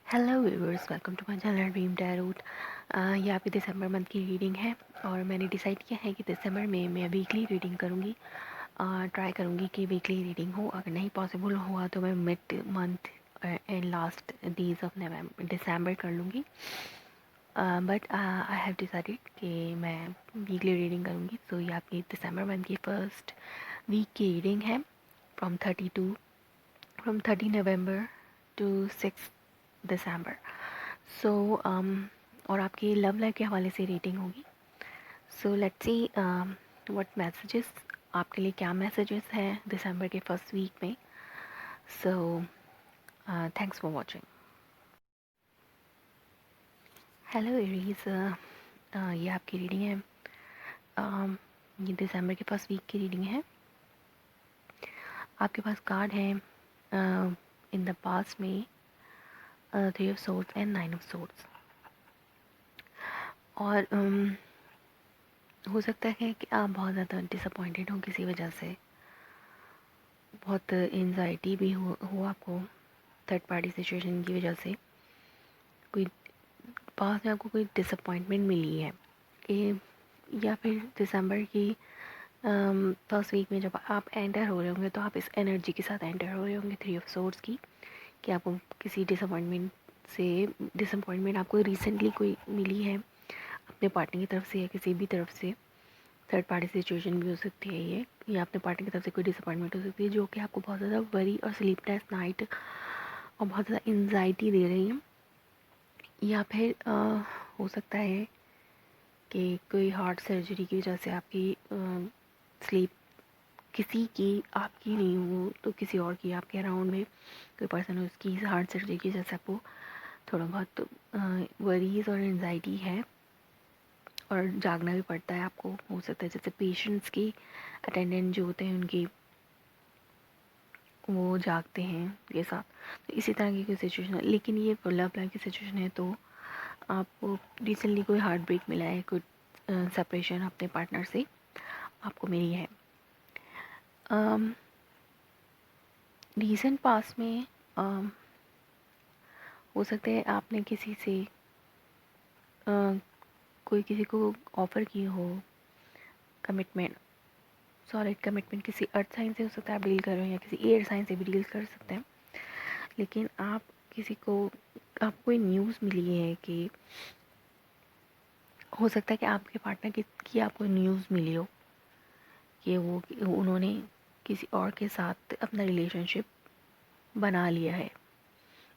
Hello viewers, welcome to my channel dream tarot. ये आपकी दिसंबर month की रीडिंग है और मैंने डिसाइड किया है कि दिसंबर में मैं वीकली रीडिंग करूँगी। ट्राई करूँगी कि वीकली रीडिंग हो, अगर नहीं पॉसिबल हुआ तो मैं mid month end last days of नवंबर दिसंबर कर लूँगी। बट आई हैव डिसाइडेड कि मैं वीकली रीडिंग करूँगी। सो ये आपकी दिसंबर मंथ की फर्स्ट वीक की रीडिंग है फ्रॉम 30 नवंबर टू 6 दिसंबर। सो और आपकी लव लाइफ के हवाले से रेटिंग होगी। So let's see what messages, आपके लिए क्या मैसेजेस हैं दिसंबर के फर्स्ट वीक में। So thanks for watching. Hello Aries, ये आपकी रीडिंग है। ये दिसंबर के फर्स्ट वीक की रीडिंग है। आपके पास कार्ड है इन द पास्ट में 3 of swords and 9 of swords. और हो सकता है कि आप बहुत ज़्यादा डिसअपॉइंटेड हो किसी वजह से, बहुत एंजाइटी भी हो आपको थर्ड पार्टी सिचुएशन की वजह से, कोई पास में आपको कोई डिसअपॉइंटमेंट मिली है कि, या फिर दिसंबर की फर्स्ट वीक में जब आप एंटर हो रहे होंगे तो आप इस एनर्जी के साथ एंटर हो रहे होंगे 3 ऑफ सोर्ड्स की, कि आपको किसी डिसअपॉइंटमेंट आपको रिसेंटली कोई मिली है अपने पार्टनर की तरफ से या किसी भी तरफ से। थर्ड पार्टी सिचुएशन भी हो सकती है ये, या अपने पार्टनर की तरफ से कोई डिसअपॉइंटमेंट हो सकती है जो कि आपको बहुत ज़्यादा वरी और स्लीपलेस नाइट और बहुत ज़्यादा एंजाइटी दे रही है। या फिर हो सकता है कि कोई हार्ट सर्जरी की वजह से आपकी स्लीप, किसी की आपकी नहीं हो तो किसी और की, आपके अराउंड में कोई पर्सन हो उसकी हार्ट सर्जरी की वजह से आपको थोड़ा बहुत वरीज और एंजाइटी है और जागना भी पड़ता है आपको। हो सकता है जैसे पेशेंट्स की अटेंडेंट जो होते हैं उनकी वो जागते हैं ये साथ, तो इसी तरह की कोई सिचुएशन है। लेकिन ये लव लाइफ की सिचुएशन है तो आपको रिसेंटली कोई हार्ट ब्रेक मिला है, कोई सेपरेशन अपने पार्टनर से आपको मिली है। रीसेंट पास में हो सकता है आपने किसी से कोई किसी को ऑफ़र की हो कमिटमेंट, सॉलिड कमिटमेंट, किसी अर्थ साइन से हो सकता है आप डील कर रहे हो या किसी एयर साइन से भी डील कर सकते हैं। लेकिन आप किसी को, आपको कोई न्यूज़ मिली है कि, हो सकता है कि आपके पार्टनर की आपको न्यूज़ मिली हो कि उन्होंने किसी और के साथ अपना रिलेशनशिप बना लिया है।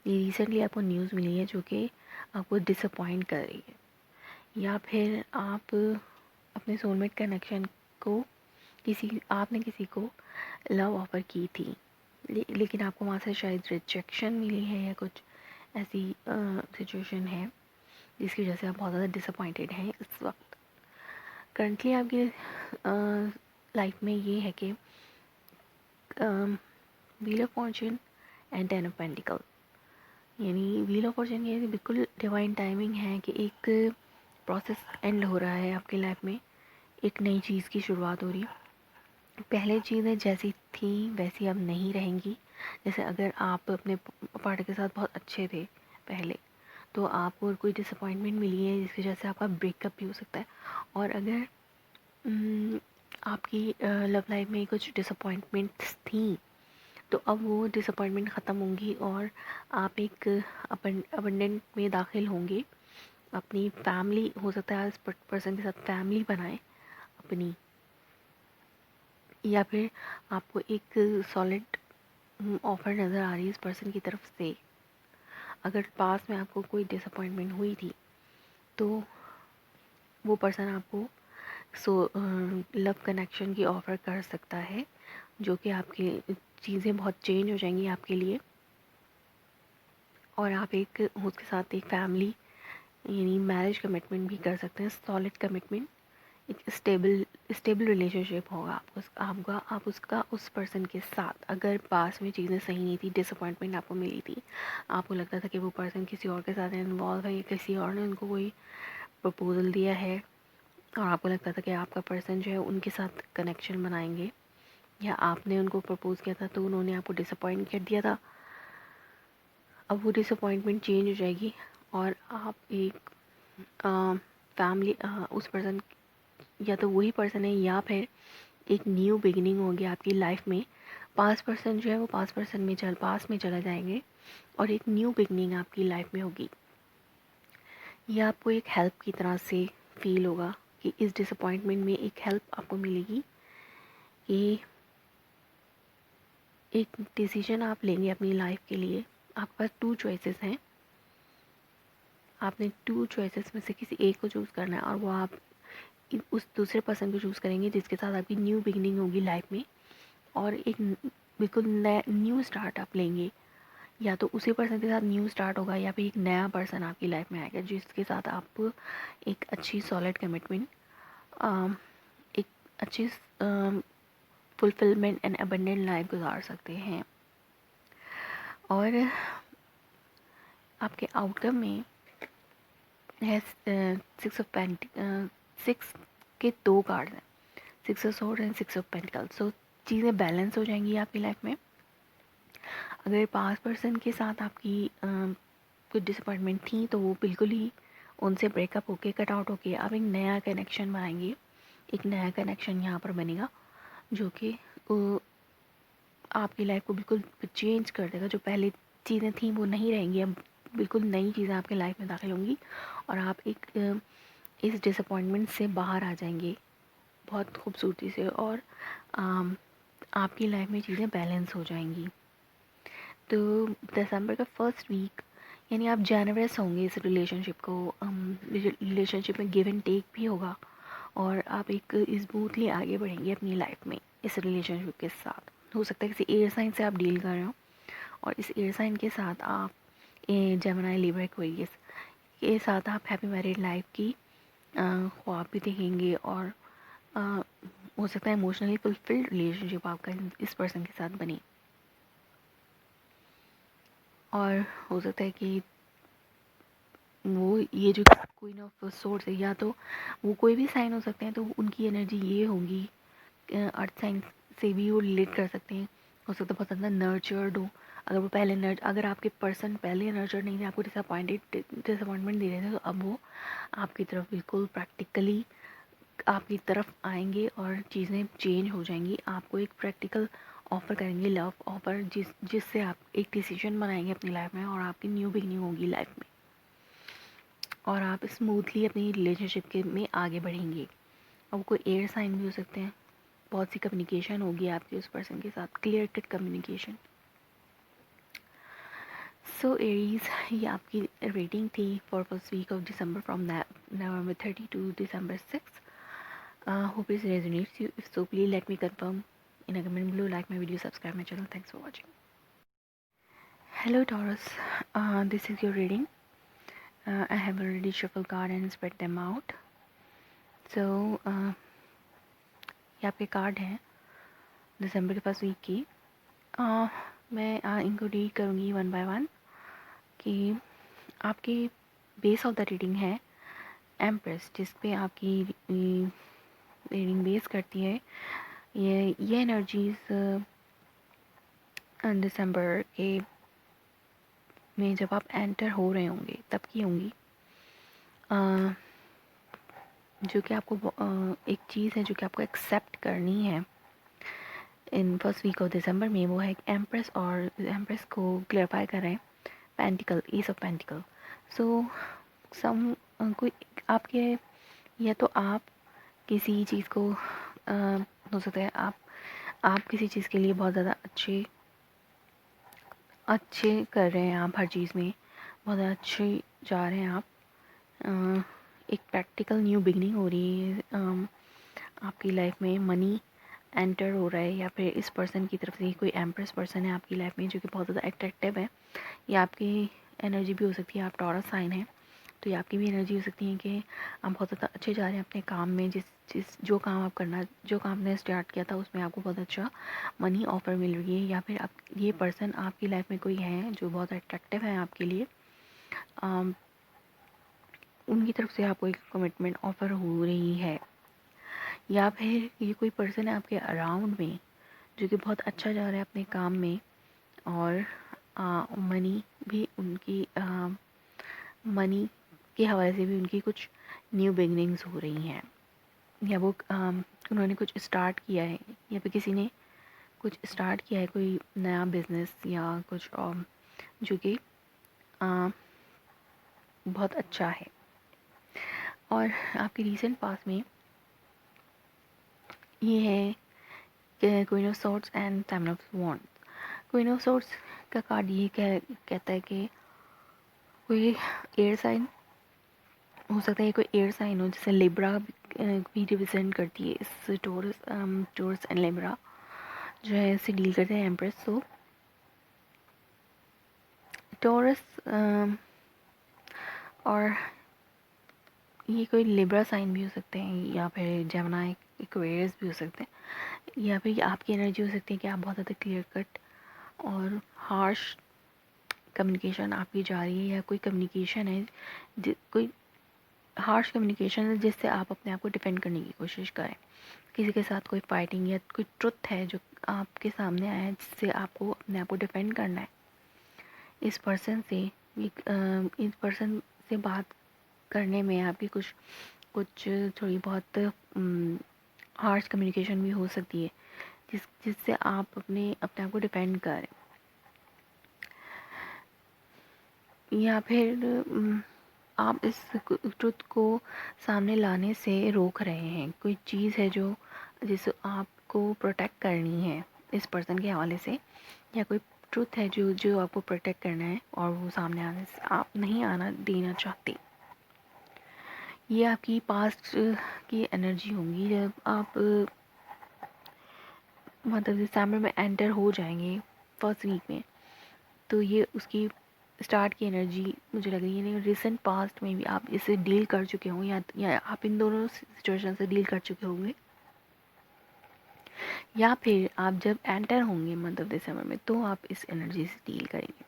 ये रिसेंटली आपको न्यूज़ मिली है जो कि आपको डिसअपॉइंट कर रही है। या फिर आप अपने सोलमेट कनेक्शन को आपने किसी को लव ऑफ़र की थी लेकिन आपको वहाँ से शायद रिजेक्शन मिली है या कुछ ऐसी सिचुएशन है जिसकी वजह से आप बहुत ज़्यादा डिसअपॉइंटेड हैं इस वक्त। करंटली आपकी लाइफ में ये है कि wheel of Fortune and 10 of pentacle, यानी व्हील ऑफ फॉर्चून ये बिल्कुल डिवाइन टाइमिंग है कि एक प्रोसेस एंड हो रहा है आपकी लाइफ में, एक नई चीज़ की शुरुआत हो रही है। पहले चीज़ें जैसी थी वैसी अब नहीं रहेंगी। जैसे अगर आप अपने पार्टनर के साथ बहुत अच्छे थे पहले, तो आपको कोई डिसअपॉइंटमेंट मिली है जिसकी वजह से आपका ब्रेकअप भी हो सकता है। और अगर आपकी लव लाइफ में कुछ डिसअपॉइंटमेंट्स थी तो अब वो डिसअपॉइंटमेंट ख़त्म होंगी और आप एक अबंडेंट में दाखिल होंगे। अपनी फैमिली, हो सकता है इस पर्सन के साथ फैमिली बनाएं अपनी, या फिर आपको एक सॉलिड ऑफ़र नज़र आ रही है इस पर्सन की तरफ से। अगर पास में आपको कोई डिसअपॉइंटमेंट हुई थी तो वो पर्सन आपको लव कनेक्शन की ऑफ़र कर सकता है, जो कि आपकी चीज़ें बहुत चेंज हो जाएंगी आपके लिए और आप एक उसके साथ एक फैमिली यानी मैरिज कमिटमेंट भी कर सकते हैं। सॉलिड कमिटमेंट, एक स्टेबल रिलेशनशिप होगा आप उसका उस पर्सन के साथ। अगर पास में चीज़ें सही नहीं थी, डिसअपॉइंटमेंट आपको मिली थी, आपको लगता था कि वो पर्सन किसी और के साथ इन्वॉल्व है या किसी और ने उनको कोई प्रपोज़ल दिया है और आपको लगता था कि आपका पर्सन जो है उनके साथ कनेक्शन बनाएंगे, या आपने उनको प्रपोज़ किया था तो उन्होंने आपको डिसअपॉइंट कर दिया था, अब वो डिसअपॉइंटमेंट चेंज हो जाएगी और आप एक फैमिली उस पर्सन, या तो वही पर्सन है या फिर एक न्यू बिगिनिंग होगी आपकी लाइफ में। पास्ट पर्सन जो है वो पास्ट में चला जाएंगे और एक न्यू बिगिनिंग आपकी लाइफ में होगी। यह आपको एक हेल्प की तरह से फील होगा कि इस डिसअपॉइंटमेंट में एक हेल्प आपको मिलेगी कि एक डिसीजन आप लेंगे अपनी लाइफ के लिए। आपके पास 2 चॉइसेस हैं, आपने 2 चॉइसेस में से किसी एक को चूज़ करना है और वो आप उस दूसरे पर्सन को चूज़ करेंगे जिसके साथ आपकी न्यू बिगिनिंग होगी लाइफ में, और एक बिल्कुल नया न्यू स्टार्ट आप लेंगे। या तो उसी पर्सन के साथ न्यू स्टार्ट होगा या फिर एक नया पर्सन आपकी लाइफ में आएगा जिसके साथ आप एक अच्छी सॉलिड कमिटमेंट, एक अच्छी फुलफिलमेंट एंड अबंडेंट लाइफ गुजार सकते हैं। और आपके आउटकम में है 6 के 2 कार्ड हैं, 6 of swords and 6 of pentacles. So चीज़ें बैलेंस हो जाएंगी आपकी लाइफ में। अगर पास्ट पर्सन के साथ आपकी कुछ डिसअपॉइंटमेंट थी तो वो बिल्कुल ही उनसे ब्रेकअप होके, कट आउट होके आप एक नया कनेक्शन बनाएंगे। एक नया कनेक्शन यहाँ पर बनेगा जो कि आपकी लाइफ को बिल्कुल चेंज कर देगा। जो पहले चीज़ें थी वो नहीं रहेंगी, अब बिल्कुल नई चीज़ें आपके लाइफ में दाखिल होंगी और आप एक इस डिसअपॉइंटमेंट से बाहर आ जाएंगे बहुत खूबसूरती से, और आपकी लाइफ में चीज़ें बैलेंस हो जाएंगी। तो दिसंबर का फर्स्ट वीक यानी आप जनरस होंगे इस रिलेशनशिप को, रिलेशनशिप में गिव एंड टेक भी होगा और आप एक स्मूथली आगे बढ़ेंगे अपनी लाइफ में इस रिलेशनशिप के साथ। हो सकता है किसी एयर साइन से आप डील कर रहे हो और इस एयर साइन के साथ आप जेमिनी, लिब्रा, एक्वेरियस के साथ आप हैप्पी मैरिड लाइफ की ख्वाब भी देखेंगे और हो सकता है इमोशनली फुलफिल्ड रिलेशनशिप आपका इस पर्सन के साथ बने। और हो सकता है कि वो ये जो क्वीन ऑफ सोर्स है, या तो वो कोई भी साइन हो सकते हैं, तो उनकी एनर्जी ये होगी, अर्थ साइन से भी वो रिलेट कर सकते हैं। हो सकता है बहुत ज़्यादा नर्चर्ड हो। अगर वो पहले अगर आपके पर्सन पहले नर्चर्ड नहीं थे, आपको डिसअपॉइंटमेंट दे रहे थे, तो अब वो आपकी तरफ बिल्कुल प्रैक्टिकली आपकी तरफ आएंगे और चीज़ें चेंज हो जाएंगी। आपको एक प्रैक्टिकल ऑफ़र करेंगे, लव ऑफ़र, जिससे आप एक डिसीजन बनाएंगे अपनी लाइफ में और आपकी न्यू बिगनिंग होगी लाइफ में और आप स्मूथली अपनी रिलेशनशिप के में आगे बढ़ेंगे। अब कोई एयर साइन भी हो सकते हैं। बहुत सी कम्युनिकेशन होगी आपकी उस पर्सन के साथ, clear cut communication. So Aries, ये आपकी रेटिंग थी for first week of December from November 30 to December 6. Hope it resonates you. If so, please let me confirm in a comment below, like my video, subscribe my channel. Thanks for watching. Hello Taurus, this is your reading. I have already shuffled cards and spread them out. So ये आपके card हैं दिसंबर के first week की। मैं इनको read करूँगी one by one कि आपकी बेस ऑफ द रीडिंग है एम्प्रेस, जिस पे आपकी रीडिंग बेस करती है। ये एनर्जीज़ दिसंबर के में जब आप एंटर हो रहे होंगे तब की होंगी, जो कि आपको एक चीज़ है जो कि आपको एक्सेप्ट करनी है in first week of December में, वो है एम्प्रेस। और एम्प्रेस को क्लेरिफाई कर रहे हैं पेंटिकल, ईस ऑफ पेंटिकल। सो कोई आपके, या तो आप किसी चीज़ को हो सकता है आप किसी चीज़ के लिए बहुत ज़्यादा अच्छे कर रहे हैं, आप हर चीज़ में बहुत ज़्यादा अच्छे जा रहे हैं आप। एक प्रैक्टिकल न्यू बिगनिंग हो रही है आपकी लाइफ में, मनी एंटर हो रहा है, या फिर इस पर्सन की तरफ से कोई एम्प्रेस पर्सन है आपकी लाइफ में जो कि बहुत ज़्यादा अट्रैक्टिव है। या आपकी एनर्जी भी हो सकती है, आप टॉरस साइन है तो ये आपकी भी एनर्जी हो सकती है कि आप बहुत ज़्यादा अच्छे जा रहे हैं अपने काम में। जो काम आपने स्टार्ट किया था उसमें आपको बहुत अच्छा मनी ऑफ़र मिल रही है, या फिर आप ये पर्सन आपकी लाइफ में कोई है जो बहुत अट्रैक्टिव है आपके लिए, उनकी तरफ से आपको एक कमिटमेंट ऑफ़र हो रही है। या फिर ये कोई पर्सन है आपके अराउंड में जो कि बहुत अच्छा जा रहा है अपने काम में और मनी भी उनकी मनी के हवाले से भी उनकी कुछ न्यू बिगनिंग्स हो रही हैं, या वो उन्होंने कुछ स्टार्ट किया है, या फिर किसी ने कुछ स्टार्ट किया है, कोई नया बिजनेस या कुछ जो कि बहुत अच्छा है। और आपके रीसेंट पास में ये है कि queen of swords and ten of wands. Queen of swords का कार्ड ये कहता है कि कोई एयर साइन हो सकता है, कोई एयर साइन हो, जैसे लिब्रा भी रिप्रेजेंट करती है इस टोरस एंड लिब्रा जो है इससे डील करते हैं एम्प्रेस। सो टोरस और ये कोई लिब्रा साइन भी हो सकते हैं, या फिर जेमिनी एक्वेरियस भी हो सकते हैं, या फिर आपकी एनर्जी हो सकती है कि आप बहुत ज़्यादा क्लियर कट और हार्श कम्युनिकेशन आपकी जा रही है, या कोई कम्युनिकेशन है, कोई हार्श कम्युनिकेशन है जिससे आप अपने आप को डिफेंड करने की कोशिश करें। किसी के साथ कोई फाइटिंग या कोई ट्रुथ है जो आपके सामने आया है जिससे आपको अपने आप को डिफेंड करना है। इस पर्सन से बात करने में आपकी कुछ थोड़ी बहुत हार्श कम्युनिकेशन भी हो सकती है, जिससे आप अपने आप को डिफेंड करें, या फिर आप इस ट्रुथ को सामने लाने से रोक रहे हैं। कोई चीज़ है जो जिसे आपको प्रोटेक्ट करनी है इस पर्सन के हवाले से, या कोई ट्रुथ है जो आपको प्रोटेक्ट करना है और वो सामने आने से आप नहीं आना देना चाहते। ये आपकी पास्ट की एनर्जी होंगी। जब आप मतलब दिसंबर में एंटर हो जाएंगे फर्स्ट वीक में, तो ये उसकी स्टार्ट की एनर्जी मुझे लग रही है। नहीं, रिसेंट पास्ट में भी आप इसे डील कर चुके हों, या आप इन दोनों सिचुएशन से डील कर चुके होंगे, या फिर आप जब एंटर होंगे मंथ ऑफ दिसंबर में तो आप इस एनर्जी से डील करेंगे।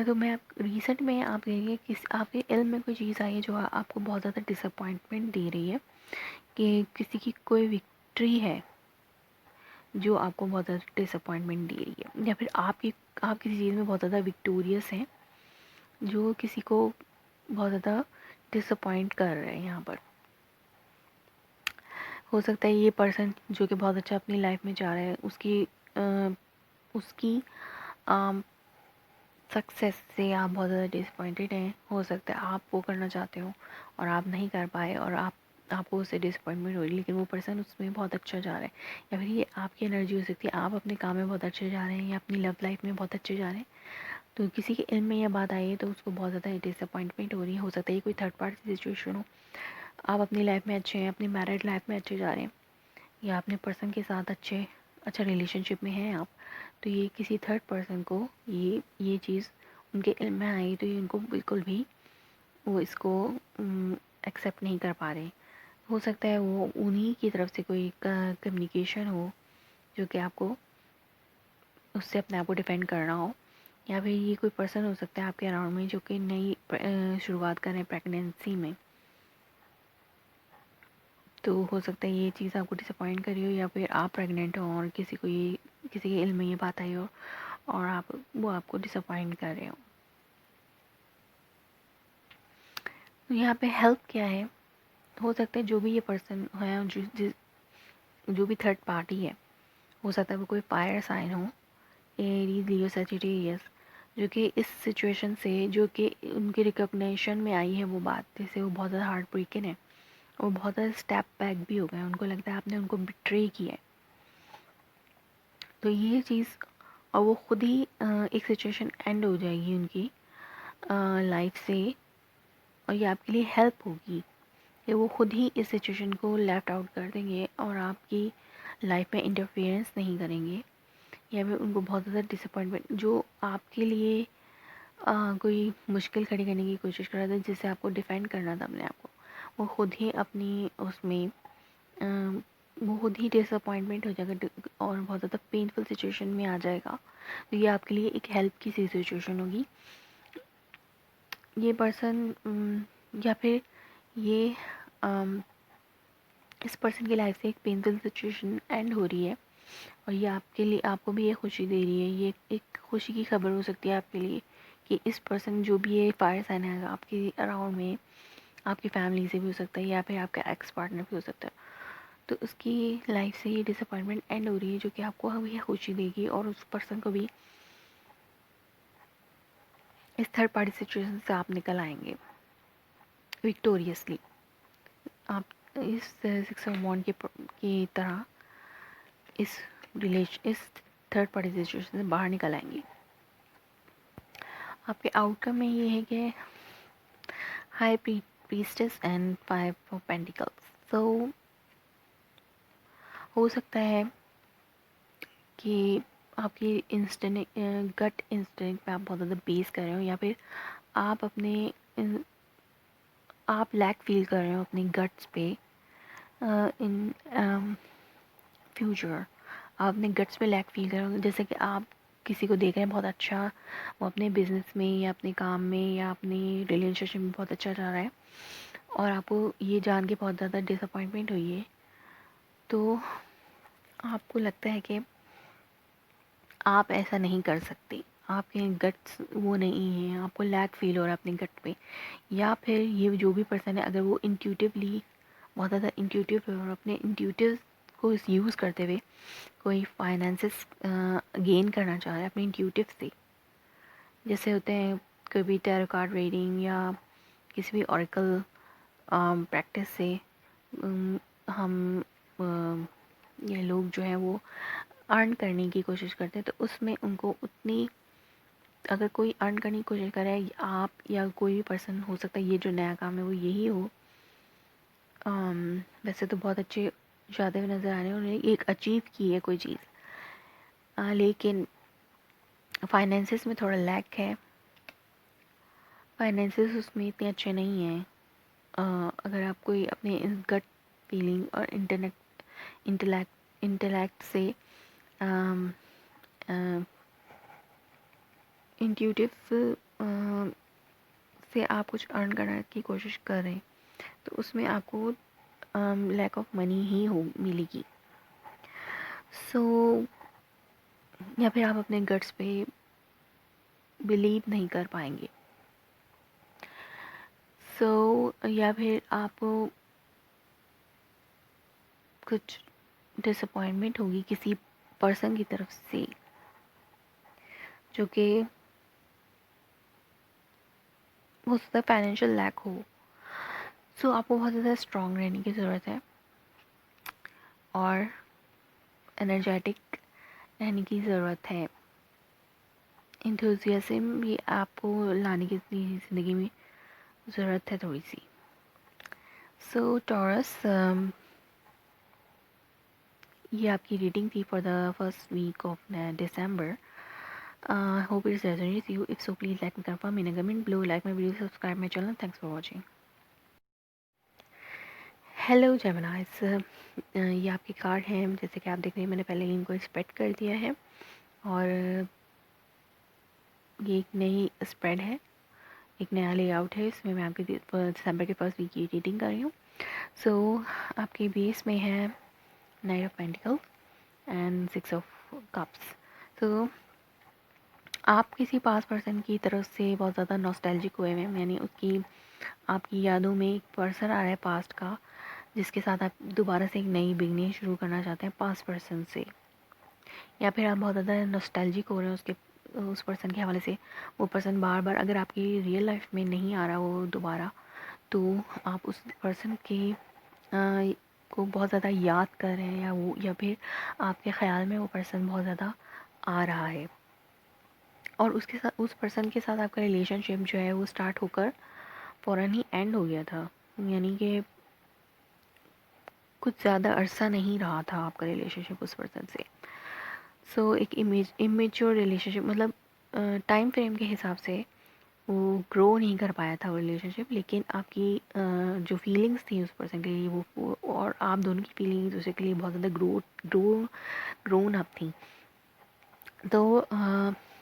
तो मैं रिसेंट में आप कहेंगे कि आपके इल्म में कोई चीज़ आई है जो आपको बहुत ज़्यादा डिसअपॉइंटमेंट दे रही है, कि किसी की कोई विक्ट्री है जो आपको बहुत ज़्यादा डिसअपॉइंटमेंट दे रही है, या फिर आप किसी चीज़ में बहुत ज़्यादा विक्टोरियस हैं जो किसी को बहुत ज़्यादा डिसअपॉइंट कर रहे हैं। यहाँ पर हो सकता है ये पर्सन जो कि बहुत अच्छा अपनी लाइफ में जा रहा है, उसकी सक्सेस से आप बहुत ज़्यादा डिसअपॉइंटेड हैं। हो सकता है आप वो करना चाहते हो और आप नहीं कर पाए, और आपको उससे डिसअपॉइंटमेंट हुई, लेकिन वो पर्सन उसमें बहुत अच्छा जा रहा है। या फिर ये आपकी एनर्जी हो सकती है, आप अपने काम में बहुत अच्छे जा रहे हैं या अपनी लव लाइफ में बहुत अच्छे जा रहे हैं, तो किसी के इल्म में यह बात आई है तो उसको बहुत ज़्यादा डिसअपॉइंटमेंट हो रही है। हो सकता है ये कोई थर्ड पार्टी सिचुएशन हो, आप अपनी लाइफ में अच्छे हैं, अपनी मैरिड लाइफ में अच्छे जा रहे हैं, या अपने पर्सन के साथ अच्छा रिलेशनशिप में हैं आप, तो ये किसी थर्ड पर्सन को ये चीज़ उनके इल्म में आई, तो ये उनको बिल्कुल भी वो इसको एक्सेप्ट नहीं कर पा रहे। हो सकता है वो उन्हीं की तरफ से कोई कम्युनिकेशन हो जो कि आपको उससे अपने आप को डिफेंड करना हो, या फिर ये कोई पर्सन हो सकता है आपके अराउंड में जो कि नई शुरुआत कर रहे हैं प्रेगनेंसी में, तो हो सकता है ये चीज़ आपको डिसअपॉइंट करी हो, या फिर आप प्रेग्नेंट हो और किसी के इल्म में ये बात आई हो और वो आपको डिसअपॉइंट कर रहे हो। तो यहाँ पे हेल्प क्या है, हो सकता है जो भी ये पर्सन है, जो भी थर्ड पार्टी है, हो सकता है वो कोई फायर साइन हो, एरीज, लियो, सजिटेरियस, जो कि इस सिचुएशन से जो कि उनके रिकॉग्निशन में आई है वो बात, जैसे वो बहुत ज़्यादा हार्ट ब्रेकन है, वो बहुत ज़्यादा स्टेप बैक भी हो गए, उनको लगता है आपने उनको बिट्रे किया है। तो ये चीज़, और वो खुद ही एक सिचुएशन एंड हो जाएगी उनकी लाइफ से, और ये आपके लिए हेल्प होगी कि वो खुद ही इस सिचुएशन को लेफ्ट आउट कर देंगे और आपकी लाइफ में इंटरफेरेंस नहीं करेंगे, या फिर उनको बहुत ज़्यादा डिसअपॉइंटमेंट जो आपके लिए कोई मुश्किल खड़ी करने की कोशिश कर रहा था, जिससे आपको डिफेंड करना था अपने आप को, वो खुद ही अपनी उसमें वो खुद ही डिसअपॉइंटमेंट हो जाएगा और बहुत ज़्यादा पेनफुल सिचुएशन में आ जाएगा। तो ये आपके लिए एक हेल्प की सी सिचुएशन होगी। ये पर्सन या फिर ये इस पर्सन की लाइफ से एक पेनफुल सिचुएशन एंड हो रही है, और ये आपके लिए, आपको भी ये खुशी दे रही है। ये एक खुशी की खबर हो सकती है आपके लिए कि इस पर्सन, जो भी ये फायर साइन है आपके अराउंड में, आपकी फैमिली से भी हो सकता है या फिर आपका एक्स पार्टनर भी हो सकता है, तो उसकी लाइफ से ये डिसअपॉइंटमेंट एंड हो रही है, जो कि आपको हमें खुशी देगी और उस पर्सन को भी इस थर्ड पार्टी सिचुएशन से आप निकल आएंगे विक्टोरियसली। आप इस सिक्स ऑफ वॉन्ड की तरह इस थर्ड पार्टी सिचुएशन से बाहर निकल आएंगे। आपके आउटकम में ये है कि high priestess and 5 of pentacles. So हो सकता है कि आपकी गट इंस्टिंक्ट पे आप बहुत ज़्यादा बेस कर रहे हो, या फिर आप आप लैक फील कर रहे हो अपनी गट्स पे इन फ्यूचर। आप अपने गट्स पे लैक फील कर रहे हो, जैसे कि आप किसी को देख रहे हैं बहुत अच्छा, वो अपने बिजनेस में या अपने काम में या अपनी रिलेशनशिप में बहुत अच्छा जा रहा है, और आपको ये जान के बहुत ज़्यादा डिसअपॉइंटमेंट हुई है। तो आपको लगता है कि आप ऐसा नहीं कर सकते, आपके गट्स वो नहीं हैं, आपको लैक फील हो रहा है अपने गट पे। या फिर ये जो भी पर्सन है, अगर वो इंट्यूटिवली बहुत ज़्यादा इंट्यूटिव है और अपने इंट्यूटिव को यूज़ करते हुए कोई फाइनेंसेस गेन करना चाह रहा है अपने इंट्यूटिव से, जैसे होते हैं कभी टैरो कार्ड रीडिंग या किसी भी ऑरिकल प्रैक्टिस से, हम ये लोग जो हैं वो अर्न करने की कोशिश करते हैं, तो उसमें उनको उतनी, अगर कोई अर्न करने की कोशिश करे, आप या कोई भी पर्सन हो सकता है, ये जो नया काम है वो यही हो। वैसे तो बहुत अच्छे जाते हुए नज़र आ रहे हैं, उन्होंने एक अचीव की है कोई चीज़, लेकिन फाइनेंसिस में थोड़ा लैक है, फाइनेंसिस उसमें इतने अच्छे नहीं हैं। अगर आप कोई अपने गट फीलिंग और इंटेलेक्ट से इंट्यूटिव से आप कुछ अर्न करने की कोशिश कर रहे हैं, तो उसमें आपको लैक ऑफ मनी ही हो मिलेगी। सो या फिर आप अपने गट्स पे बिलीव नहीं कर पाएंगे। सो या फिर आपको कुछ डिसअपॉइंटमेंट होगी किसी पर्सन की तरफ से, जो कि हो सकता है फाइनेंशियल लैक हो। सो आपको बहुत ज़्यादा स्ट्रॉन्ग रहने की ज़रूरत है और एनर्जेटिक रहने की ज़रूरत है। इंथुजियाज्म भी आपको लाने की ज़िंदगी में ज़रूरत है थोड़ी सी। सो टॉरस, ये आपकी रीडिंग थी for the first week of December. Hope it resonates with you. If so, please like me, confirm in a comment below, like my video, subscribe my channel. Thanks for watching. Hello जेमिनाइज, ये आपके card हैं, जैसे कि आप देख रहे हैं मैंने पहले ही इनको स्प्रेड कर दिया है, और ये एक नई स्प्रेड है, एक नया लेआउट है। इसमें मैं आपके दिसंबर के फर्स्ट वीक की रीडिंग कर रही हूँ। सो आपके बेस में है night of pentacle and 6 of cups. तो आप किसी पास पर्सन की तरफ से बहुत ज़्यादा नॉस्टैल्जिक हुए हैं, यानी उसकी आपकी यादों में एक पर्सन आ रहा है पास्ट का, जिसके साथ आप दोबारा से एक नई बिगनिंग शुरू करना चाहते हैं पास्ट पर्सन से, या फिर आप बहुत ज़्यादा नॉस्टैल्जिक हो रहे हैं उस पर्सन के हवाले से। वो पर्सन बार बार अगर आपकी रियल लाइफ में नहीं आ रहा वो दोबारा, तो आप उस पर्सन के को बहुत ज़्यादा याद कर रहे हैं, या फिर आपके ख़्याल में वो पर्सन बहुत ज़्यादा आ रहा है, और उसके साथ, उस पर्सन के साथ आपका रिलेशनशिप जो है वो स्टार्ट होकर फ़ौरन ही एंड हो गया था, यानी कि कुछ ज़्यादा अरसा नहीं रहा था आपका रिलेशनशिप उस पर्सन से। सो एक इमेच्योर रिलेशनशिप, मतलब टाइम फ्रेम के हिसाब से वो ग्रो नहीं कर पाया था वो रिलेशनशिप, लेकिन आपकी जो फीलिंग्स थी उस पर्सन के लिए, वो और आप दोनों की फीलिंग एक दूसरे के लिए बहुत ज़्यादा ग्रोन अप थी। तो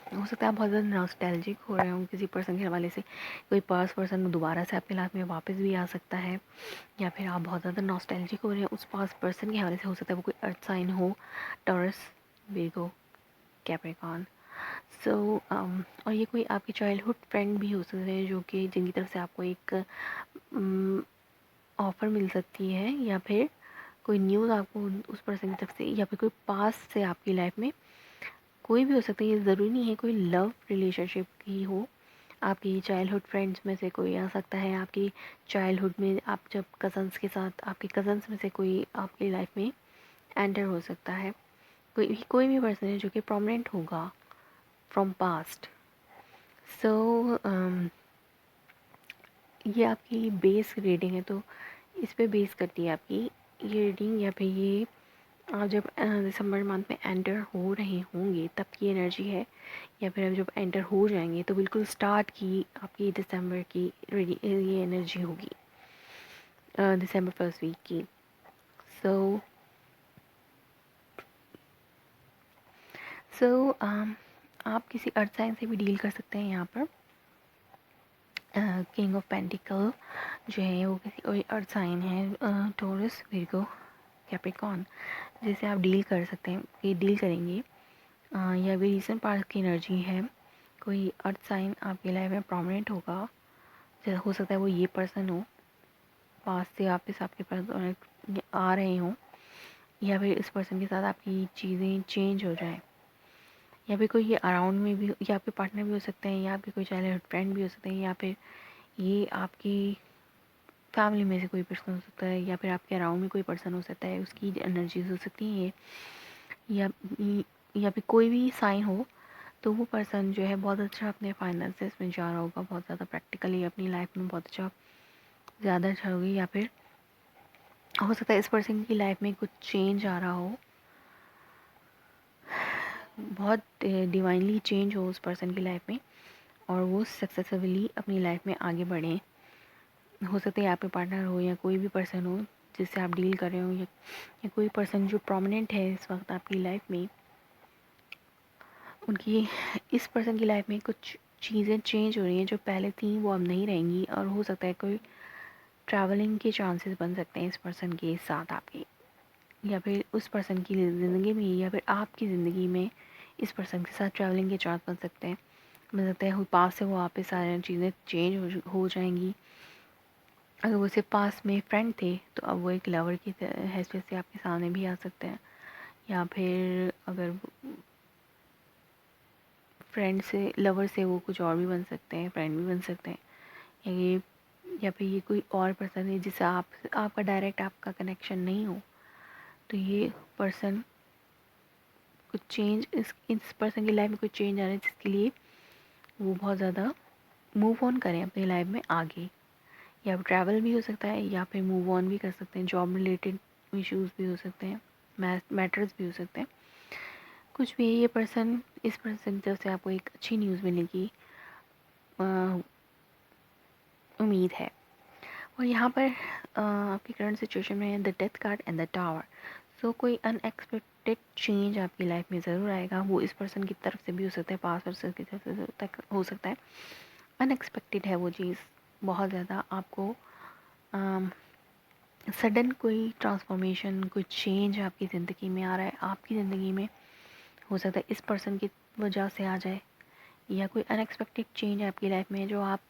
हो सकता है आप बहुत ज़्यादा नॉस्टैल्जिक हो रहे हो किसी पर्सन के हवाले से, कोई पास पर्सन दोबारा से आपकी लाइफ में वापस भी आ सकता है, या फिर आप बहुत ज़्यादा नॉस्टैल्जिक हो रहे हैं उस पास पर्सन के हवाले से। हो सकता है वो कोई अर्थ साइन हो, टॉरस, वीगो, कैप्रिकॉर्न। सो और ये कोई आपके चाइल्डहुड फ्रेंड भी हो सकते हैं जो कि जिनकी तरफ से आपको एक ऑफ़र मिल सकती है, या फिर कोई न्यूज़ आपको उस पर्सन की तरफ से, या फिर कोई पास से आपकी लाइफ में कोई भी हो सकता है। ये ज़रूरी नहीं है कोई लव रिलेशनशिप की हो, आपकी चाइल्डहुड फ्रेंड्स में से कोई आ सकता है। आपकी चाइल्डहुड में आप जब कज़न्स के साथ, आपके कज़न्स में से कोई आपकी लाइफ में एंटर हो सकता है। कोई भी पर्सन है जो कि प्रोमिनेंट होगा फ्रॉम पास्ट। सो ये आपकी बेस रीडिंग है, तो इस पे बेस करती है आपकी ये रीडिंग, या फिर ये आप जब दिसंबर मंथ में एंटर हो रहे होंगे तब की एनर्जी है, या फिर अब जब एंटर हो जाएंगे तो बिल्कुल स्टार्ट की आपकी दिसंबर की ये एनर्जी होगी, दिसंबर फर्स्ट वीक की। सो आप किसी अर्थ साइन से भी डील कर सकते हैं यहाँ पर। किंग ऑफ पेंटिकल जो है वो किसी अर्थ साइन है, टॉरस, विर्गो, कैप्रिकॉर्न, जिसे आप डील कर सकते हैं, ये डील करेंगे। या भी रीसेंट पास्ट की एनर्जी है, कोई अर्थ साइन आपकी लाइफ में प्रोमिनेंट होगा। जैसे हो सकता है वो ये पर्सन हो, पास से वापस आपके पास आ रहे हों, या फिर इस पर्सन के साथ आपकी चीज़ें चेंज हो जाएं, या फिर कोई ये अराउंड में भी, या आपके पार्टनर भी हो सकते हैं, या आपके कोई चाइल्डहुड फ्रेंड भी हो सकते हैं, या फिर ये आपकी फैमिली में से कोई पर्सन हो सकता है, या फिर आपके अराउंड में कोई पर्सन हो सकता है, उसकी एनर्जीज हो सकती हैं ये। या फिर कोई भी साइन हो, तो वो पर्सन जो है बहुत अच्छा अपने फाइनेंसेस में जा रहा होगा, बहुत ज़्यादा प्रैक्टिकली अपनी लाइफ में बहुत अच्छा, ज़्यादा अच्छा होगी। या फिर हो सकता है इस पर्सन की लाइफ में कुछ चेंज आ रहा हो, बहुत डिवाइनली चेंज हो उस पर्सन की लाइफ में, और वो सक्सेसफुली अपनी लाइफ में आगे बढ़ें। हो सकता है आपके पार्टनर हो, या कोई भी पर्सन हो जिससे आप डील कर रहे हो, या कोई पर्सन जो प्रोमिनेंट है इस वक्त आपकी लाइफ में, उनकी, इस पर्सन की लाइफ में कुछ चीज़ें चेंज हो रही हैं जो पहले थी वो अब नहीं रहेंगी, और हो सकता है कोई ट्रैवलिंग के चांसेस बन सकते हैं इस पर्सन के साथ आपके, या फिर उस पर्सन की ज़िंदगी में, या फिर आपकी ज़िंदगी में इस पर्सन के साथ ट्रैवलिंग के चांस बन सकते हैं। बन सकता है पास से वो वापस सारी चीज़ें चेंज हो जाएंगी। अगर वो सिर्फ पास में फ्रेंड थे तो अब वो एक लवर की हैसियत से आपके सामने भी आ सकते हैं, या फिर अगर फ्रेंड से, लवर से वो कुछ और भी बन सकते हैं, फ्रेंड भी बन सकते हैं, या फिर ये कोई और पर्सन है जिससे आपका डायरेक्ट आपका कनेक्शन नहीं हो, तो ये पर्सन कुछ चेंज, इस पर्सन की लाइफ में कुछ चेंज आ रहा है जिसके लिए वो बहुत ज़्यादा मूव ऑन करें अपनी लाइफ में आगे, या ट्रैवल भी हो सकता है, या फिर मूव ऑन भी कर सकते हैं, जॉब रिलेटेड इश्यूज़ भी हो सकते हैं, मैटर्स भी हो सकते हैं, कुछ भी। ये पर्सन, इस पर्सन की तरफ से आपको एक अच्छी न्यूज़ मिलने की उम्मीद है। और यहाँ पर आपकी करंट सिचुएशन में the death card and the tower. So कोई अनएक्सपेक्टेड चेंज आपकी लाइफ में ज़रूर आएगा, वो इस पर्सन की तरफ से भी हो सकता है, पास पर्सन की तरफ से तक हो सकता है। अनएक्सपेक्टेड है वो चीज़, बहुत ज़्यादा आपको सडन कोई ट्रांसफॉर्मेशन, कोई चेंज आपकी ज़िंदगी में आ रहा है, आपकी ज़िंदगी में हो सकता है इस पर्सन की वजह से आ जाए, या कोई अनएक्सपेक्टेड चेंज आपकी लाइफ में जो आप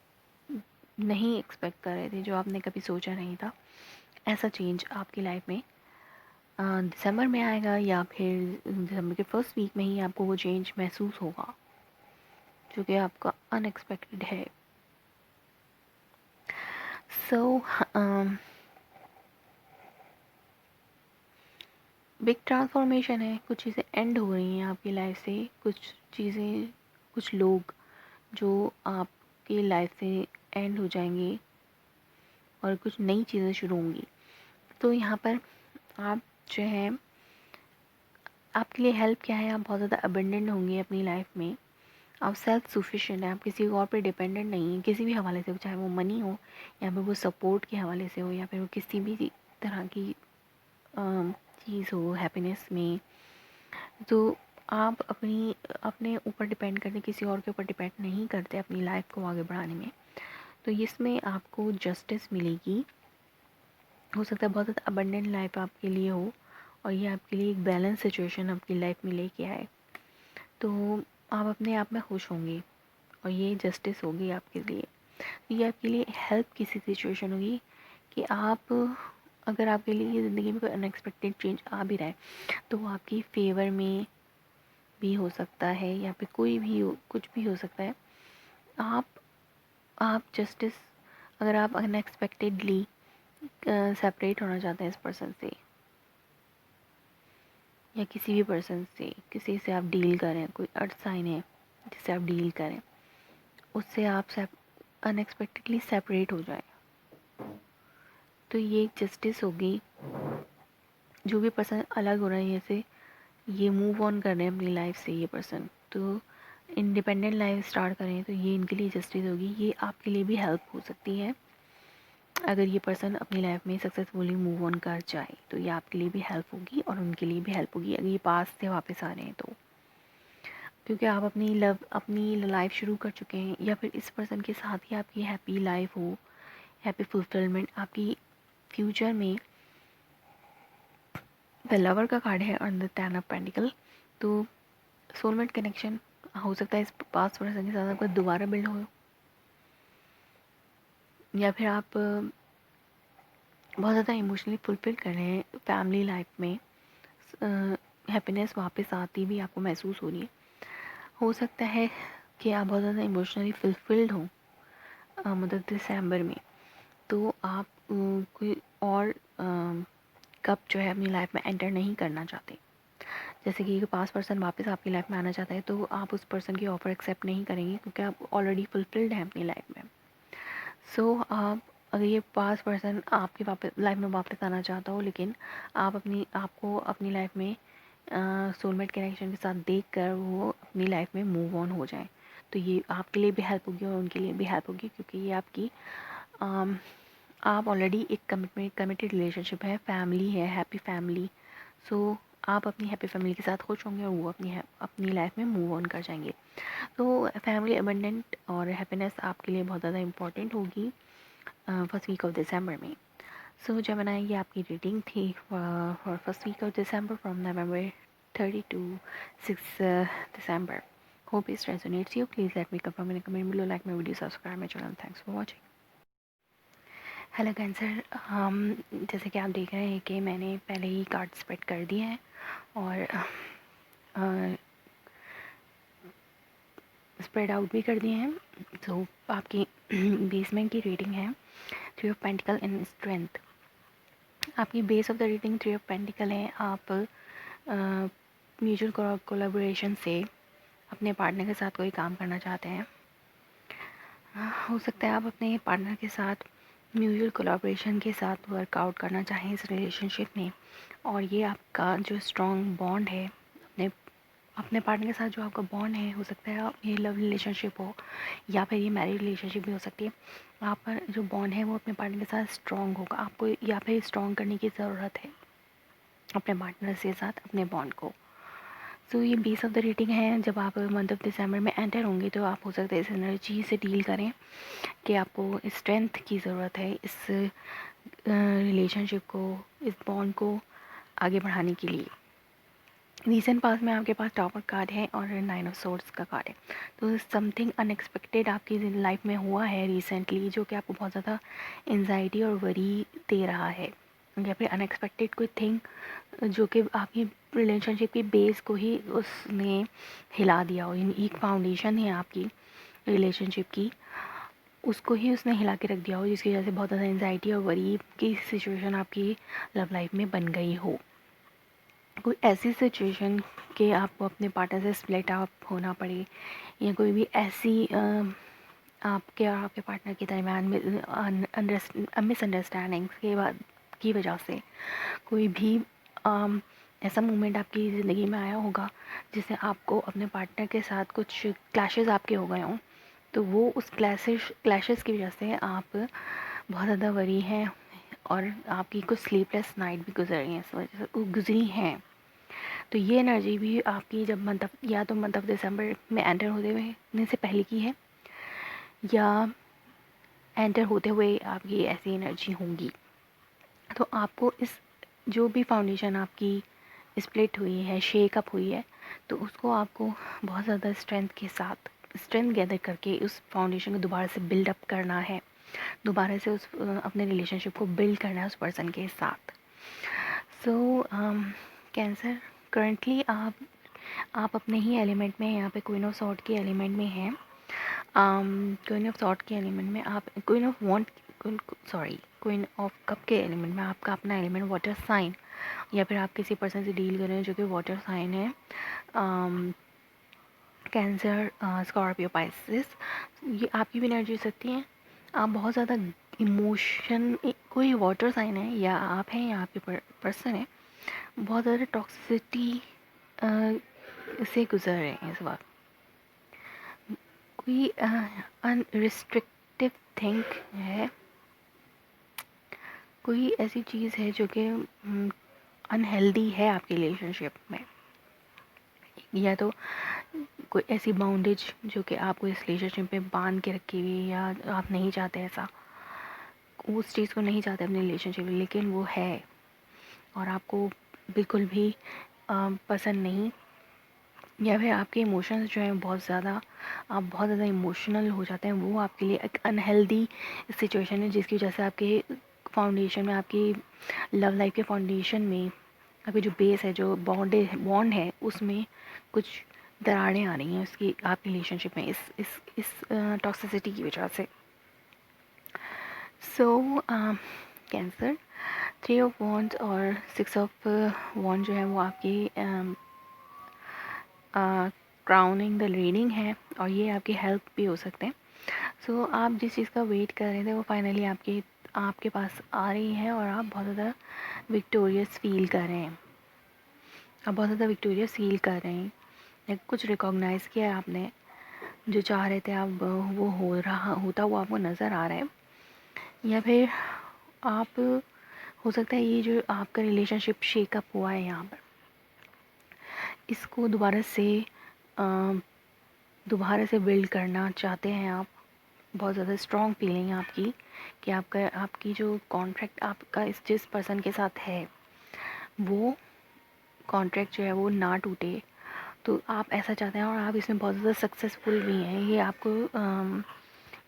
नहीं एक्सपेक्ट कर रहे थे, जो आपने कभी सोचा नहीं था, ऐसा चेंज आपकी लाइफ में दिसंबर में आएगा, या फिर दिसंबर के फर्स्ट वीक में ही आपको वो चेंज महसूस होगा जो कि आपका अनएक्सपेक्टेड है। सो बिग ट्रांसफॉर्मेशन है, कुछ चीज़ें एंड हो रही हैं आपकी लाइफ से, कुछ चीज़ें, कुछ लोग जो आपकी लाइफ से एंड हो जाएंगे, और कुछ नई चीज़ें शुरू होंगी। तो यहाँ पर आप जो है, आपके लिए हेल्प क्या है, आप बहुत ज़्यादा अबेंडेंट होंगे अपनी लाइफ में, आप सेल्फ सफिशिएंट हैं, आप किसी और पे डिपेंडेंट नहीं हैं किसी भी हवाले से, चाहे वो मनी हो, या फिर वो सपोर्ट के हवाले से हो, या फिर वो किसी भी तरह की चीज़ हो, हैप्पीनेस में। तो आप अपने ऊपर डिपेंड करते, किसी और के ऊपर डिपेंड नहीं करते अपनी लाइफ को आगे बढ़ाने में। तो इसमें आपको जस्टिस मिलेगी। हो सकता है बहुत ज़्यादा अबंडेंट लाइफ आपके लिए हो और ये आपके लिए एक बैलेंस सिचुएशन आपकी लाइफ में लेके आए, तो आप अपने आप में खुश होंगे और ये जस्टिस होगी आपके लिए। तो ये आपके लिए हेल्प की सी सिचुएशन होगी कि आप, अगर आपके लिए ज़िंदगी में कोई अनएक्सपेक्टेड चेंज आ भी रहा है तो वो आपकी फेवर में भी हो सकता है, या फिर कोई भी हो, कुछ भी हो सकता है। आप जस्टिस, अगर आप अनएक्सपेक्टेडली सेपरेट होना चाहते हैं इस पर्सन से, या किसी भी पर्सन से, किसी से आप डील करें, कोई अर्थ साइन है जिससे आप डील करें, उससे आप अनएक्सपेक्टेडली सेपरेट हो जाए, तो ये एक जस्टिस होगी। जो भी पर्सन अलग हो रहा है, जैसे ये मूव ऑन कर रहे हैं अपनी लाइफ से, ये पर्सन तो इंडिपेंडेंट लाइफ स्टार्ट करें, तो ये इनके लिए जस्टिस होगी। ये आपके लिए भी हेल्प हो सकती है अगर ये पर्सन अपनी लाइफ में सक्सेसफुली मूव ऑन कर जाए, तो ये आपके लिए भी हेल्प होगी और उनके लिए भी हेल्प होगी अगर ये पास से वापस आ रहे हैं तो, क्योंकि आप अपनी लाइफ शुरू कर चुके हैं, या फिर इस पर्सन के साथ ही आपकी हैप्पी लाइफ हो, हैप्पी फुलफिलमेंट आपकी फ्यूचर में। द लवर का कार्ड है और द टेन ऑफ पेंटिकल, तो सोलमेट कनेक्शन हो सकता है इस पास पर्सन के साथ आपका दोबारा बिल्ड हो, या फिर आप बहुत ज़्यादा इमोशनली फुलफिल कर रहे हैं फैमिली लाइफ में, हैप्पीनेस वापस आती भी आपको महसूस हो रही है। हो सकता है कि आप बहुत ज़्यादा इमोशनली फुलफिल्ड हो मतलब दिसंबर में, तो आप कोई और कप जो है अपनी लाइफ में एंटर नहीं करना चाहते। जैसे कि पास पर्सन वापस आपकी लाइफ में आना चाहता है, तो आप उस पर्सन की ऑफ़र एक्सेप्ट नहीं करेंगे क्योंकि आप ऑलरेडी फुलफिल्ड हैं अपनी लाइफ में। सो आप, अगर ये पास पर्सन आपकी वापस लाइफ में वापस आना चाहता हो, लेकिन आपको अपनी लाइफ में सोलमेट कनेक्शन के साथ देखकर वो अपनी लाइफ में मूव ऑन हो जाए, तो ये आपके लिए भी हेल्प होगी और उनके लिए भी हेल्प होगी, क्योंकि ये आपकी आप ऑलरेडी एक कमिटेड रिलेशनशिप है, फैमिली है, हैप्पी फैमिली। सो आप अपनी हैप्पी फैमिली के साथ खुश होंगे और वो अपनी लाइफ में मूव ऑन कर जाएंगे। तो फैमिली अबंडेंट और हैप्पीनेस आपके लिए बहुत ज़्यादा इंपॉर्टेंट होगी फर्स्ट वीक ऑफ दिसंबर में। सो जब बनाई ये आपकी रीडिंग थी for first week of December from November 30 to 6 December. Hope this resonates you. Please let me confirm in a comment below, like my video, subscribe my channel. Thanks for watching. Hello cancer, हम जैसे कि आप देख रहे हैं कि मैंने पहले ही कार्ड स्प्रेड कर दिए हैं और स्प्रेड आउट भी कर दिए हैं। तो आपकी बेसमेंट की रीडिंग है 3 ऑफ पेंटिकल इन स्ट्रेंथ। आपकी base of the reading 3 of pentacle है। आप म्यूचुअल कोलैबोरेशन से अपने पार्टनर के साथ कोई काम करना चाहते हैं। हो सकता है आप अपने पार्टनर के साथ म्यूचुअल कोलैबोरेशन के साथ वर्कआउट करना चाहें इस रिलेशनशिप में, और ये आपका जो स्ट्रॉन्ग बॉन्ड है अपने पार्टनर के साथ, जो आपका बॉन्ड है, हो सकता है ये लव रिलेशनशिप हो या फिर ये मैरिज रिलेशनशिप भी हो सकती है। आपका जो बॉन्ड है वो अपने पार्टनर के साथ स्ट्रॉन्ग होगा, आपको या फिर स्ट्रॉन्ग करने की ज़रूरत है अपने पार्टनर के साथ अपने बॉन्ड को। सो ये बेस ऑफ द रीडिंग है। जब आप मंथ ऑफ दिसंबर में एंटर होंगे तो आप हो सकता है इस एनर्जी से डील करें कि आपको स्ट्रेंथ की ज़रूरत है इस रिलेशनशिप को, इस बॉन्ड को आगे बढ़ाने के लिए। रीसेंट पास में आपके पास टॉपर कार्ड है और 9 ऑफ सोर्ड्स का कार्ड है। तो समथिंग अनएक्सपेक्टेड आपकी लाइफ में हुआ है रिसेंटली, जो कि आपको बहुत ज़्यादा एंजाइटी और वरी दे रहा है, या फिर अनएक्सपेक्टेड कोई थिंग जो कि आपकी रिलेशनशिप की बेस को ही उसने हिला दिया हो। एक फाउंडेशन है आपकी रिलेशनशिप की, उसको ही उसने हिला के रख दिया हो, जिसकी वजह से बहुत ज़्यादा एंजाइटी और वरी की सिचुएशन आपकी लव लाइफ में बन गई हो। कोई ऐसी सिचुएशन कि आपको अपने पार्टनर से स्प्लिट अप होना पड़े, या कोई भी ऐसी आपके और आपके पार्टनर के दरमियान मिसअंडरस्टैंडिंग की वजह से कोई भी ऐसा मोमेंट आपकी ज़िंदगी में आया होगा जिससे आपको अपने पार्टनर के साथ कुछ क्लैशेस आपके हो गए हों, तो वो उस क्लैशेस की वजह से आप बहुत ज़्यादा वरी हैं और आपकी कुछ स्लीपलेस नाइट भी गुजरी हैं, इस वजह से गुजरी हैं। तो ये एनर्जी भी आपकी जब मंथ ऑफ या तो मंथ ऑफ दिसंबर में एंटर होते हुए से पहले की है, या एंटर होते हुए आपकी ऐसी एनर्जी होंगी। तो आपको इस जो भी फाउंडेशन आपकी स्प्लिट हुई है, शेक अप हुई है, तो उसको आपको बहुत ज़्यादा स्ट्रेंथ गैदर करके उस फाउंडेशन को दोबारा से बिल्ड अप करना है, दोबारा से उस अपने रिलेशनशिप को बिल्ड करना है उस पर्सन के साथ। सो कैंसर, करंटली आप अपने ही एलिमेंट में, यहाँ पे क्वीन ऑफ सॉर्ड के एलिमेंट में हैं। क्वीन ऑफ सॉर्ड के एलिमेंट में आप क्वीन ऑफ कप के एलिमेंट में आपका अपना एलिमेंट वाटर साइन, या फिर आप किसी पर्सन से डील कर रहे हैं जो कि वाटर साइन है, कैंसर, स्कॉर्पियो, पाइसेस, ये आपकी भी एनर्जी हो सकती है। आप बहुत ज़्यादा इमोशन, कोई वाटर साइन है या आप हैं या आपके पर्सन है, बहुत ज़्यादा टॉक्सिसिटी से गुजर रहे हैं इस वक्त। कोई अनरिस्ट्रिक्टिव थिंक है, कोई ऐसी चीज़ है जो कि अनहेल्दी है आपके रिलेशनशिप में, या तो कोई ऐसी बाउंडेज जो कि आपको इस रिलेशनशिप में बांध के रखी हुई है, या आप नहीं चाहते ऐसा, उस चीज़ को नहीं चाहते अपने रिलेशनशिप में, लेकिन वो है और आपको बिल्कुल भी पसंद नहीं, या फिर आपके इमोशंस जो हैं बहुत ज़्यादा, आप बहुत ज़्यादा इमोशनल हो जाते हैं, वो आपके लिए एक अनहेल्दी सिचुएशन है, जिसकी वजह से आपके फाउंडेशन में, आपकी लव लाइफ के फाउंडेशन में, आपकी जो बेस है, जो बॉन्ड है, उसमें कुछ दरारें आ रही हैं उसकी, आपकी रिलेशनशिप में इस टॉक्सिसिटी की वजह से। सो कैंसर, 3 ऑफ वॉन्ड्स और 6 ऑफ वॉन्ड जो है वो आपकी क्राउनिंग द रीडिंग है, और ये आपकी हेल्प भी हो सकते हैं। सो आप जिस चीज़ का वेट कर रहे थे वो फाइनली आपके पास आ रही है, और आप बहुत ज़्यादा विक्टोरियस फील कर रहे हैं, आप बहुत ज़्यादा विक्टोरियस फील कर रहे हैं, या कुछ रिकॉग्नाइज़ किया है आपने, जो चाह रहे थे आप वो होता हुआ आपको नज़र आ रहा है। या फिर आप, हो सकता है ये जो आपका रिलेशनशिप शेकअप हुआ है यहाँ पर, इसको दोबारा से बिल्ड करना चाहते हैं आप। बहुत ज़्यादा स्ट्रॉन्ग फीलिंग है आपकी कि आपकी जो कॉन्ट्रैक्ट आपका जिस पर्सन के साथ है, वो कॉन्ट्रैक्ट जो है वो ना टूटे, तो आप ऐसा चाहते हैं, और आप इसमें बहुत ज़्यादा सक्सेसफुल भी हैं। ये आपको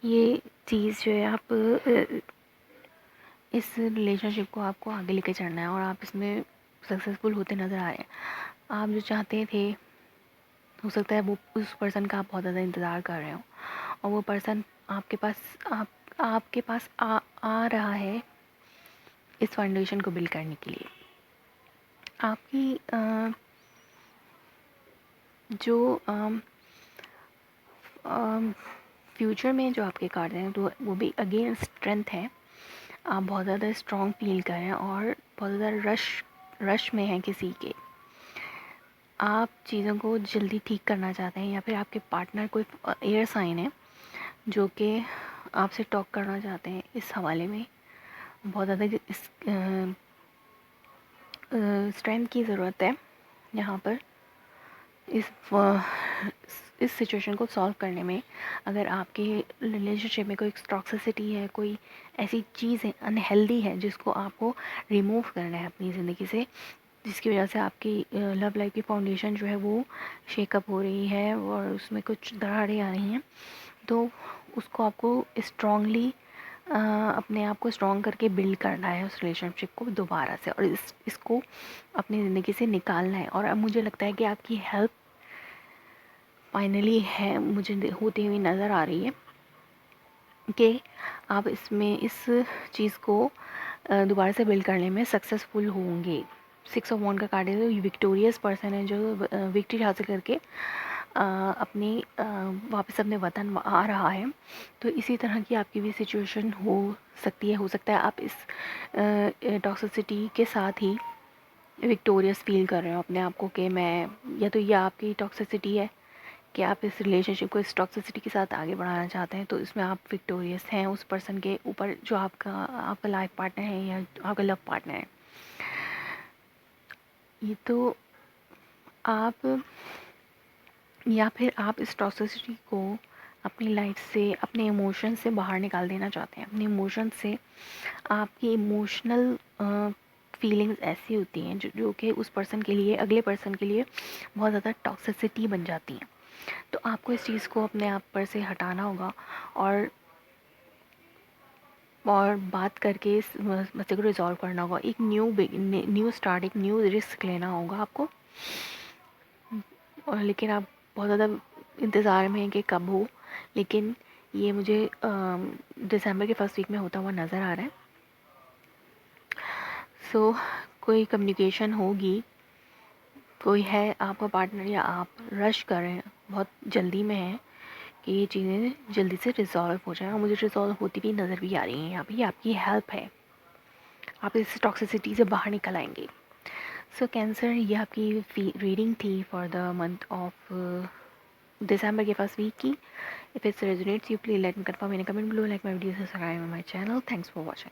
ये चीज़ जो है, आप इस रिलेशनशिप को आपको आगे लेके चलना है, और आप इसमें सक्सेसफुल होते नज़र आ रहे हैं। आप जो चाहते थे, हो सकता है वो उस पर्सन का आप बहुत ज़्यादा इंतज़ार कर रहे हो, और वो पर्सन आपके पास आ रहा है इस फाउंडेशन को बिल्ड करने के लिए। आपकी जो फ्यूचर में जो आपके कार्ड हैं, तो वो भी अगेन स्ट्रेंथ है। आप बहुत ज़्यादा स्ट्रॉन्ग फील कर रहे हैं, और बहुत ज़्यादा रश में हैं किसी के, आप चीज़ों को जल्दी ठीक करना चाहते हैं, या फिर आपके पार्टनर कोई एयर साइन है जो कि आपसे टॉक करना चाहते हैं इस हवाले में। बहुत ज़्यादा स्ट्रेंथ की ज़रूरत है यहाँ पर इस सिचुएशन को सॉल्व करने में। अगर आपके रिलेशनशिप में कोई टॉक्सिसिटी है, कोई ऐसी चीज़ है अनहेल्दी है, जिसको आपको रिमूव करना है अपनी ज़िंदगी से, जिसकी वजह से आपकी लव लाइफ की फाउंडेशन जो है वो शेकअप हो रही है, और उसमें कुछ दरारें आ रही हैं, तो उसको आपको स्ट्रॉन्गली अपने आप को स्ट्रॉन्ग करके बिल्ड करना है, उस रिलेशनशिप को दोबारा से, और इसको अपनी ज़िंदगी से निकालना है। और अब मुझे लगता है कि आपकी हेल्प फाइनली है, मुझे होती हुई नज़र आ रही है कि आप इस चीज़ को दोबारा से बिल्ड करने में सक्सेसफुल होंगे। 6 ऑफ वॉन्ड का कार्ड है, तो विक्टोरियस पर्सन है जो विक्ट्री हासिल करके वापस अपने वतन आ रहा है। तो इसी तरह की आपकी भी सिचुएशन हो सकती है। हो सकता है आप इस टॉक्सिसिटी के साथ ही विक्टोरियस फील कर रहे हो अपने आप को, कि मैं, या तो ये आपकी टॉक्सिसिटी है कि आप इस रिलेशनशिप को इस टॉक्सिसिटी के साथ आगे बढ़ाना चाहते हैं, तो इसमें आप विक्टोरियस हैं उस पर्सन के ऊपर जो आपका लाइफ पार्टनर है या आपका लव पार्टनर है। ये तो आप या फिर आप इस टॉक्सिसिटी को अपनी लाइफ से, अपने इमोशन से बाहर निकाल देना चाहते हैं। अपने इमोशन से, आपकी इमोशनल फीलिंग्स ऐसी होती हैं जो कि उस पर्सन के लिए, अगले पर्सन के लिए बहुत ज़्यादा टॉक्सिसिटी बन जाती हैं। तो आपको इस चीज़ को अपने आप पर से हटाना होगा और बात करके इस मसले को रिजॉल्व करना होगा। एक न्यू स्टार्ट, एक न्यू रिस्क लेना होगा आपको। और लेकिन आप बहुत ज़्यादा इंतज़ार में हैं कि कब हो, लेकिन ये मुझे दिसंबर के फर्स्ट वीक में होता हुआ नज़र आ रहा है। सो कोई कम्युनिकेशन होगी, कोई है आपका पार्टनर या आप रश कर रहे हैं, बहुत जल्दी में है कि ये चीज़ें जल्दी से रिज़ॉल्व हो जाए। और मुझे रिज़ॉल्व होती भी नज़र भी आ रही हैं। यहाँ पे आपकी हेल्प है, आप इस टॉक्सिसिटी से बाहर निकल आएंगे। सो कैंसर, ये आपकी रीडिंग थी for the month of December के फर्स्ट वीक की। If it's resonates you please let me confirm in comment below, like my video, subscribe my channel. Thanks for watching.